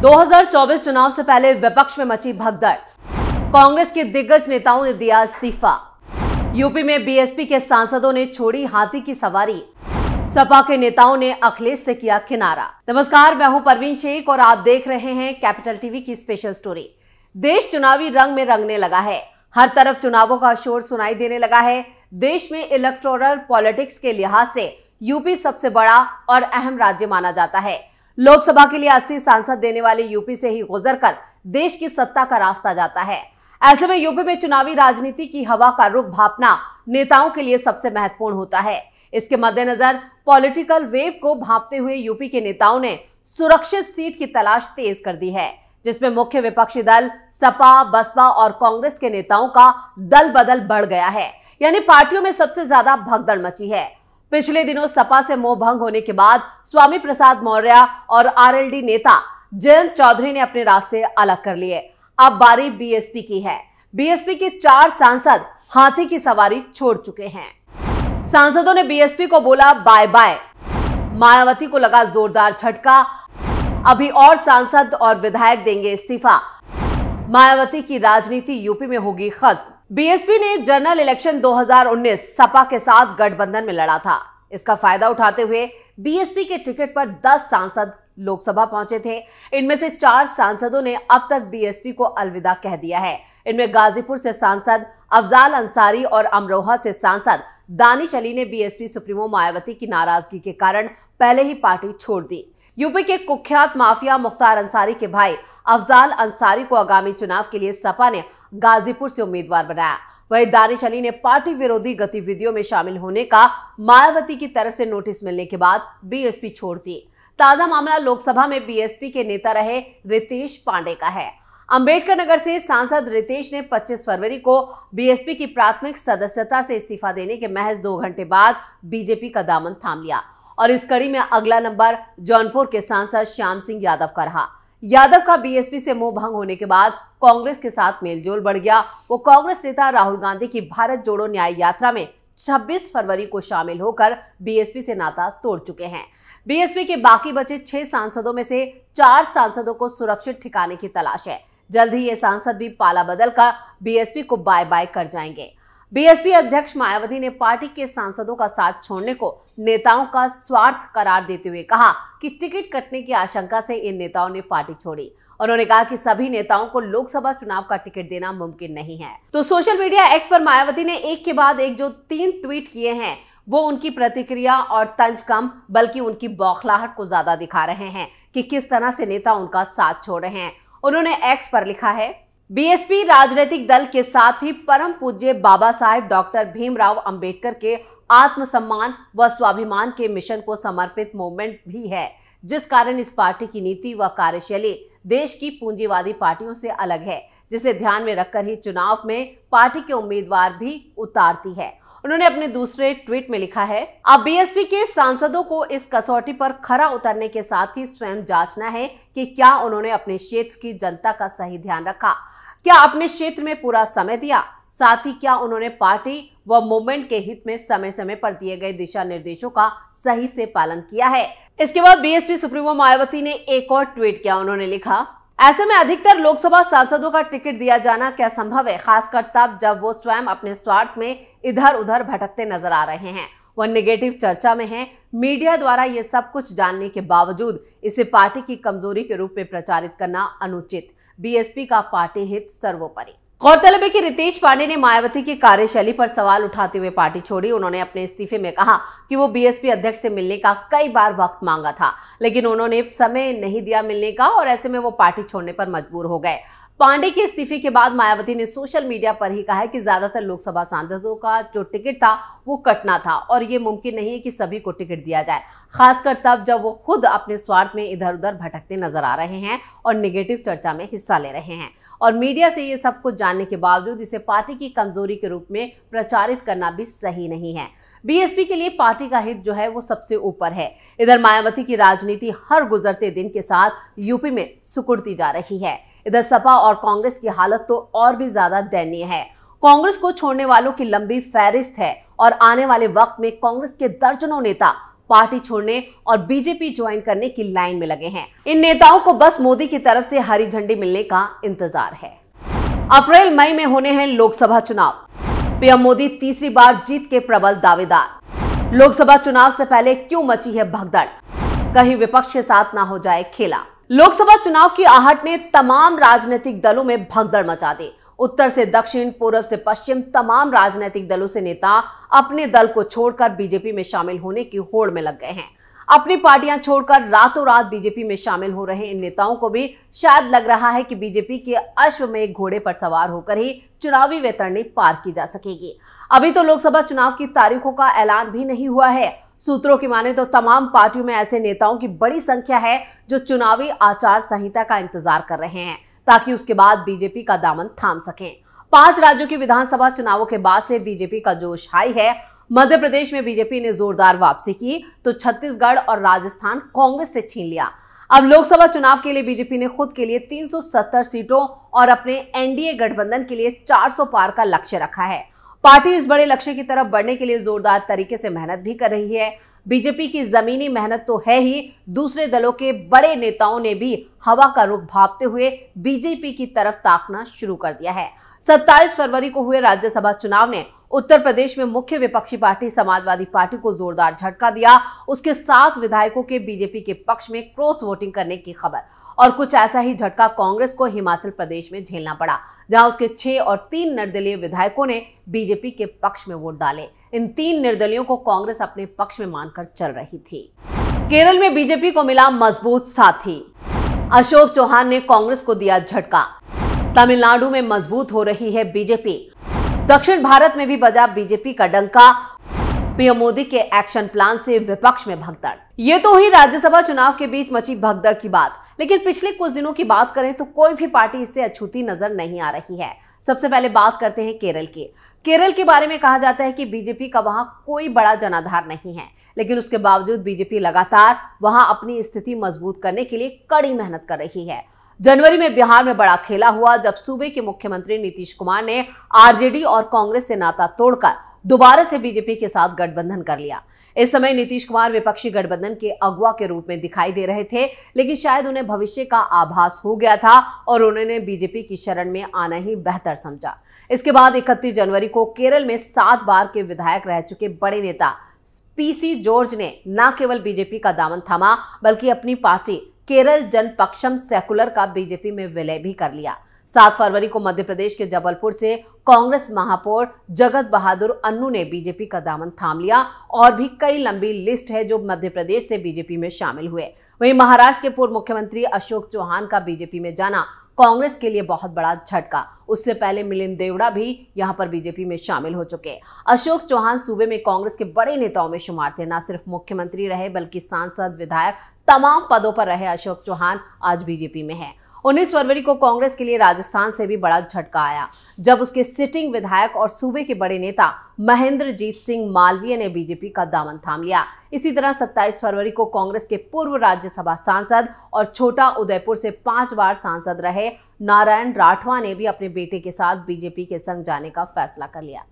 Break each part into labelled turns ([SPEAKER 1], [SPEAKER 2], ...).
[SPEAKER 1] 2024 चुनाव से पहले विपक्ष में मची भगदड़। कांग्रेस के दिग्गज नेताओं ने दिया इस्तीफा। यूपी में बीएसपी के सांसदों ने छोड़ी हाथी की सवारी। सपा के नेताओं ने अखिलेश से किया किनारा। नमस्कार, मैं हूं परवीन शेख और आप देख रहे हैं कैपिटल टीवी की स्पेशल स्टोरी। देश चुनावी रंग में रंगने लगा है। हर तरफ चुनावों का शोर सुनाई देने लगा है। देश में इलेक्टोरल पॉलिटिक्स के लिहाज से यूपी सबसे बड़ा और अहम राज्य माना जाता है। लोकसभा के लिए 80 सांसद देने वाले यूपी से ही गुजरकर देश की सत्ता का रास्ता जाता है। ऐसे में यूपी में चुनावी राजनीति की हवा का रुख भांपना नेताओं के लिए सबसे महत्वपूर्ण होता है। इसके मद्देनजर पॉलिटिकल वेव को भांपते हुए यूपी के नेताओं ने सुरक्षित सीट की तलाश तेज कर दी है, जिसमें मुख्य विपक्षी दल सपा, बसपा और कांग्रेस के नेताओं का दल बदल बढ़ गया है। यानी पार्टियों में सबसे ज्यादा भगदड़ मची है। पिछले दिनों सपा से मोह भंग होने के बाद स्वामी प्रसाद मौर्य और आरएलडी नेता जयंत चौधरी ने अपने रास्ते अलग कर लिए। अब बारी बीएसपी की है। बीएसपी के 4 सांसद हाथी की सवारी छोड़ चुके हैं। सांसदों ने बीएसपी को बोला बाय बाय। मायावती को लगा जोरदार झटका। अभी और सांसद और विधायक देंगे इस्तीफा। मायावती की राजनीति यूपी में होगी खत्म। बीएसपी ने जनरल इलेक्शन 2019 सपा के साथ गठबंधन में लड़ा था। इसका फायदा उठाते हुए बीएसपी के टिकट पर 10 सांसद लोकसभा पहुंचे थे। इनमें से 4 सांसदों ने अब तक बीएसपी को अलविदा कह दिया है। इनमें गाजीपुर से सांसद अफजाल अंसारी और अमरोहा से सांसद दानिश अली ने बीएसपी सुप्रीमो मायावती की नाराजगी के कारण पहले ही पार्टी छोड़ दी। यूपी के कुख्यात माफिया मुख्तार अंसारी के भाई अफजाल अंसारी को आगामी चुनाव के लिए सपा ने गाजीपुर से उम्मीदवार बनाया। वहीं दानिश अली ने पार्टी विरोधी गतिविधियों में शामिल होने का मायावती की तरफ से नोटिस मिलने के बाद बीएसपी छोड़ दी। ताजा मामला लोकसभा में बीएसपी के नेता रहे रितेश पांडे का है। अंबेडकर नगर से सांसद रितेश ने 25 फरवरी को बीएसपी की प्राथमिक सदस्यता से इस्तीफा देने के महज 2 घंटे बाद बीजेपी का दामन थाम लिया और इस कड़ी में अगला नंबर जौनपुर के सांसद श्याम सिंह यादव का रहा। यादव का बीएसपी से मोह भंग होने के बाद कांग्रेस के साथ मेलजोल बढ़ गया। वो कांग्रेस नेता राहुल गांधी की भारत जोड़ो न्याय यात्रा में 26 फरवरी को शामिल होकर बीएसपी से नाता तोड़ चुके हैं। बीएसपी के बाकी बचे 6 सांसदों में से 4 सांसदों को सुरक्षित ठिकाने की तलाश है। जल्द ही ये सांसद भी पाला बदल कर बीएसपी को बाय बाय कर जाएंगे। बीएसपी अध्यक्ष मायावती ने पार्टी के सांसदों का साथ छोड़ने को नेताओं का स्वार्थ करार देते हुए कहा कि टिकट कटने की आशंका से इन नेताओं ने पार्टी छोड़ी। उन्होंने कहा कि सभी नेताओं को लोकसभा चुनाव का टिकट देना मुमकिन नहीं है। तो सोशल मीडिया एक्स पर मायावती ने एक के बाद एक जो 3 ट्वीट किए हैं, वो उनकी प्रतिक्रिया और तंज कम बल्कि उनकी बौखलाहट को ज्यादा दिखा रहे हैं कि किस तरह से नेता उनका साथ छोड़ रहे हैं। उन्होंने एक्स पर लिखा है, बीएसपी राजनीतिक दल के साथ ही परम पूज्य बाबा साहेब डॉक्टर भीमराव अंबेडकर के आत्मसम्मान व स्वाभिमान के मिशन को समर्पित मूवमेंट भी है, जिस कारण इस पार्टी की नीति व कार्यशैली देश की पूंजीवादी पार्टियों से अलग है, जिसे ध्यान में रखकर ही चुनाव में पार्टी के उम्मीदवार भी उतारती है। उन्होंने अपने दूसरे ट्वीट में लिखा है, अब बीएसपी के सांसदों को इस कसौटी पर खरा उतरने के साथ ही स्वयं जांचना है कि क्या उन्होंने अपने क्षेत्र की जनता का सही ध्यान रखा, क्या अपने क्षेत्र में पूरा समय दिया, साथ ही क्या उन्होंने पार्टी व मूवमेंट के हित में समय समय पर दिए गए दिशा निर्देशों का सही से पालन किया है। इसके बाद बीएसपी सुप्रीमो मायावती ने एक और ट्वीट किया। उन्होंने लिखा, ऐसे में अधिकतर लोकसभा सांसदों का टिकट दिया जाना क्या संभव है, खासकर तब जब वो स्वयं अपने स्वार्थ में इधर उधर भटकते नजर आ रहे हैं। वह नेगेटिव चर्चा में हैं। मीडिया द्वारा ये सब कुछ जानने के बावजूद इसे पार्टी की कमजोरी के रूप में प्रचारित करना अनुचित। बीएसपी का पार्टी हित सर्वोपरि। गौरतलब है कि रितेश पांडे ने मायावती की कार्यशैली पर सवाल उठाते हुए पार्टी छोड़ी। उन्होंने अपने इस्तीफे में कहा कि वो बीएसपी अध्यक्ष से मिलने का कई बार वक्त मांगा था, लेकिन उन्होंने समय नहीं दिया मिलने का और ऐसे में वो पार्टी छोड़ने पर मजबूर हो गए। पांडे के इस्तीफे के बाद मायावती ने सोशल मीडिया पर ही कहा है कि ज्यादातर लोकसभा सांसदों का जो टिकट था वो कटना था और ये मुमकिन नहीं है कि सभी को टिकट दिया जाए, खासकर तब जब वो खुद अपने स्वार्थ में इधर उधर भटकते नजर आ रहे हैं और नेगेटिव चर्चा में हिस्सा ले रहे हैं। और मीडिया से ये सब कुछ जानने के बावजूद इसे पार्टी की कमजोरी के रूप में प्रचारित करना भी सही नहीं है। बीएसपी के लिए पार्टी का हित जो है वो सबसे ऊपर है। इधर मायावती की राजनीति हर गुजरते दिन के साथ यूपी में सिकुड़ती जा रही है। इधर सपा और कांग्रेस की हालत तो और भी ज्यादा दयनीय है। कांग्रेस को छोड़ने वालों की लंबी फहरिस्त है और आने वाले वक्त में कांग्रेस के दर्जनों नेता पार्टी छोड़ने और बीजेपी ज्वाइन करने की लाइन में लगे हैं। इन नेताओं को बस मोदी की तरफ से हरी झंडी मिलने का इंतजार है। अप्रैल मई में होने हैं लोकसभा चुनाव। पीएम मोदी तीसरी बार जीत के प्रबल दावेदार। लोकसभा चुनाव से पहले क्यों मची है भगदड़, कहीं विपक्ष के साथ ना हो जाए खेला। लोकसभा चुनाव की आहट ने तमाम राजनीतिक दलों में भगदड़ मचा दी। उत्तर से दक्षिण, पूर्व से पश्चिम तमाम राजनीतिक दलों से नेता अपने दल को छोड़कर बीजेपी में शामिल होने की होड़ में लग गए हैं। अपनी पार्टियां छोड़कर रातों रात बीजेपी में शामिल हो रहे इन नेताओं को भी शायद लग रहा है कि बीजेपी के अश्वमेध घोड़े पर सवार होकर ही चुनावी वैतरणी पार की जा सकेगी। अभी तो लोकसभा चुनाव की तारीखों का ऐलान भी नहीं हुआ है। सूत्रों की माने तो तमाम पार्टियों में ऐसे नेताओं की बड़ी संख्या है जो चुनावी आचार संहिता का इंतजार कर रहे हैं ताकि उसके बाद बीजेपी का दामन थाम सकें। 5 राज्यों की विधानसभा चुनावों के बाद से बीजेपी का जोश हाई है। मध्य प्रदेश में बीजेपी ने जोरदार वापसी की तो छत्तीसगढ़ और राजस्थान कांग्रेस से छीन लिया। अब लोकसभा चुनाव के लिए बीजेपी ने खुद के लिए 370 सीटों और अपने एनडीए गठबंधन के लिए 400 पार का लक्ष्य रखा है। पार्टी इस बड़े लक्ष्य की तरफ बढ़ने के लिए जोरदार तरीके से मेहनत भी कर रही है। बीजेपी की जमीनी मेहनत तो है ही, दूसरे दलों के बड़े नेताओं ने भी हवा का रुख भांपते हुए बीजेपी की तरफ ताकना शुरू कर दिया है। 27 फरवरी को हुए राज्यसभा चुनाव ने उत्तर प्रदेश में मुख्य विपक्षी पार्टी समाजवादी पार्टी को जोरदार झटका दिया। उसके 7 विधायकों के बीजेपी के पक्ष में क्रॉस वोटिंग करने की खबर, और कुछ ऐसा ही झटका कांग्रेस को हिमाचल प्रदेश में झेलना पड़ा, जहां उसके 6 और 3 निर्दलीय विधायकों ने बीजेपी के पक्ष में वोट डाले। इन 3 निर्दलियों को कांग्रेस अपने पक्ष में मानकर चल रही थी। केरल में बीजेपी को मिला मजबूत साथी। अशोक चौहान ने कांग्रेस को दिया झटका। तमिलनाडु में मजबूत हो रही है बीजेपी। दक्षिण भारत में भी बजा बीजेपी का डंका। पीएम मोदी के एक्शन प्लान से विपक्ष में भगदड़। ये तो हुई राज्यसभा चुनाव के बीच मची भगदड़ की बात, लेकिन पिछले कुछ दिनों की बात करें तो कोई भी पार्टी इससे अछूती नजर नहीं आ रही है। सबसे पहले बात करते हैं केरल की। केरल के बारे में कहा जाता है कि बीजेपी का वहां कोई बड़ा जनाधार नहीं है, लेकिन उसके बावजूद बीजेपी लगातार वहां अपनी स्थिति मजबूत करने के लिए कड़ी मेहनत कर रही है। जनवरी में बिहार में बड़ा खेला हुआ जब सूबे के मुख्यमंत्री नीतीश कुमार ने आरजेडी और कांग्रेस से नाता तोड़कर दोबारा से बीजेपी के साथ गठबंधन कर लिया। इस समय नीतीश कुमार विपक्षी गठबंधन के अगुवा के रूप में दिखाई दे रहे थे, लेकिन शायद उन्हें भविष्य का आभास हो गया था और उन्होंने बीजेपी की शरण में आना ही बेहतर समझा। इसके बाद 31 जनवरी को केरल में 7 बार के विधायक रह चुके बड़े नेता पीसी जॉर्ज ने न केवल बीजेपी का दामन थामा, बल्कि अपनी पार्टी केरल जनपक्षम सेकुलर का बीजेपी में विलय भी कर लिया। 7 फरवरी को मध्य प्रदेश के जबलपुर से कांग्रेस महापौर जगत बहादुर अन्नू ने बीजेपी का दामन थाम लिया और भी कई लंबी लिस्ट है जो मध्य प्रदेश से बीजेपी में शामिल हुए। वहीं महाराष्ट्र के पूर्व मुख्यमंत्री अशोक चौहान का बीजेपी में जाना कांग्रेस के लिए बहुत बड़ा झटका। उससे पहले मिलिंद देवड़ा भी यहां पर बीजेपी में शामिल हो चुके। अशोक चौहान सूबे में कांग्रेस के बड़े नेताओं में शुमार थे। न सिर्फ मुख्यमंत्री रहे बल्कि सांसद, विधायक, तमाम पदों पर रहे अशोक चौहान आज बीजेपी में है। 19 फरवरी को कांग्रेस के लिए राजस्थान से भी बड़ा झटका आया जब उसके सिटिंग विधायक और सूबे के बड़े नेता महेंद्रजीत सिंह मालवीय ने बीजेपी का दामन थाम लिया। इसी तरह 27 फरवरी को कांग्रेस के पूर्व राज्यसभा सांसद और छोटा उदयपुर से 5 बार सांसद रहे नारायण राठवा ने भी अपने बेटे के साथ बीजेपी के संग जाने का फैसला कर लिया।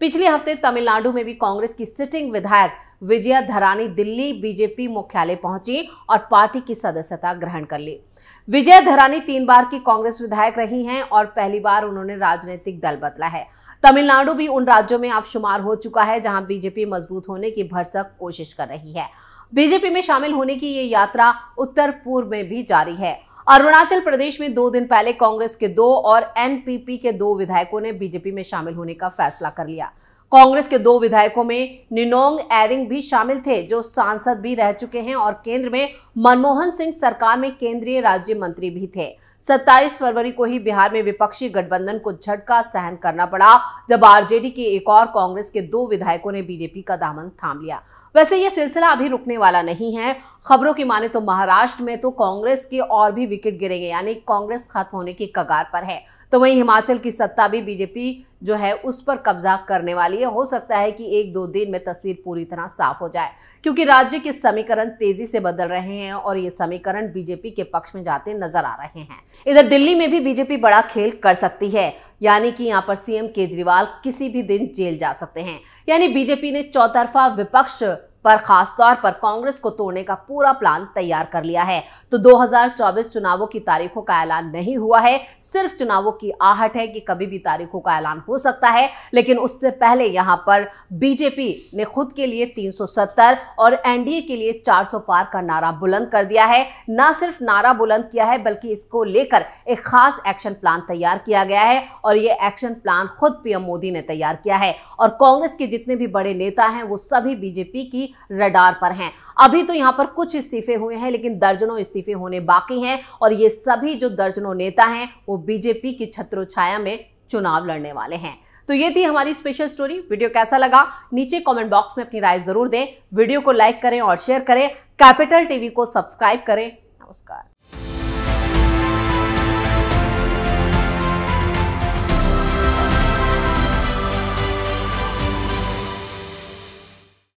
[SPEAKER 1] पिछले हफ्ते तमिलनाडु में भी कांग्रेस की सिटिंग विधायक विजया धरानी दिल्ली बीजेपी मुख्यालय पहुंची और पार्टी की सदस्यता ग्रहण कर ली। विजया धरानी 3 बार की कांग्रेस विधायक रही हैं और पहली बार उन्होंने राजनीतिक दल बदला है। तमिलनाडु भी उन राज्यों में अब शुमार हो चुका है जहां बीजेपी मजबूत होने की भरसक कोशिश कर रही है। बीजेपी में शामिल होने की ये यात्रा उत्तर पूर्व में भी जारी है। अरुणाचल प्रदेश में 2 दिन पहले कांग्रेस के 2 और एनपीपी के 2 विधायकों ने बीजेपी में शामिल होने का फैसला कर लिया। कांग्रेस के 2 विधायकों में निनोंग एरिंग भी शामिल थे जो सांसद भी रह चुके हैं और केंद्र में मनमोहन सिंह सरकार में केंद्रीय राज्य मंत्री भी थे। 27 फरवरी को ही बिहार में विपक्षी गठबंधन को झटका सहन करना पड़ा जब आरजेडी के एक और कांग्रेस के 2 विधायकों ने बीजेपी का दामन थाम लिया। वैसे ये सिलसिला अभी रुकने वाला नहीं है। खबरों की माने तो महाराष्ट्र में तो कांग्रेस के और भी विकेट गिरेंगे, यानी कांग्रेस खत्म होने की कगार पर है। तो वहीं हिमाचल की सत्ता भी बीजेपी जो है उस पर कब्जा करने वाली है। हो सकता है कि 1-2 दिन में तस्वीर पूरी तरह साफ हो जाए, क्योंकि राज्य के समीकरण तेजी से बदल रहे हैं और ये समीकरण बीजेपी के पक्ष में जाते नजर आ रहे हैं। इधर दिल्ली में भी बीजेपी बड़ा खेल कर सकती है, यानी कि यहाँ पर सीएम केजरीवाल किसी भी दिन जेल जा सकते हैं। यानी बीजेपी ने चौतरफा विपक्ष पर खासतौर पर कांग्रेस को तोड़ने का पूरा प्लान तैयार कर लिया है। तो 2024 चुनावों की तारीखों का ऐलान नहीं हुआ है, सिर्फ चुनावों की आहट है कि कभी भी तारीखों का ऐलान हो सकता है। लेकिन उससे पहले यहां पर बीजेपी ने खुद के लिए 370 और एनडीए के लिए 400 पार का नारा बुलंद कर दिया है। ना सिर्फ नारा बुलंद किया है बल्कि इसको लेकर एक खास एक्शन प्लान तैयार किया गया है और ये एक्शन प्लान खुद पीएम मोदी ने तैयार किया है। और कांग्रेस के जितने भी बड़े नेता हैं वो सभी बीजेपी की रडार पर हैं। अभी तो यहां पर कुछ इस्तीफे हुए हैं लेकिन दर्जनों इस्तीफे होने बाकी हैं और ये सभी जो दर्जनों नेता हैं वो बीजेपी की छत्रछाया में चुनाव लड़ने वाले हैं। तो ये थी हमारी स्पेशल स्टोरी। वीडियो कैसा लगा नीचे कमेंट बॉक्स में अपनी राय जरूर दें। वीडियो को लाइक करें और शेयर करें। कैपिटल टीवी को सब्सक्राइब करें। नमस्कार।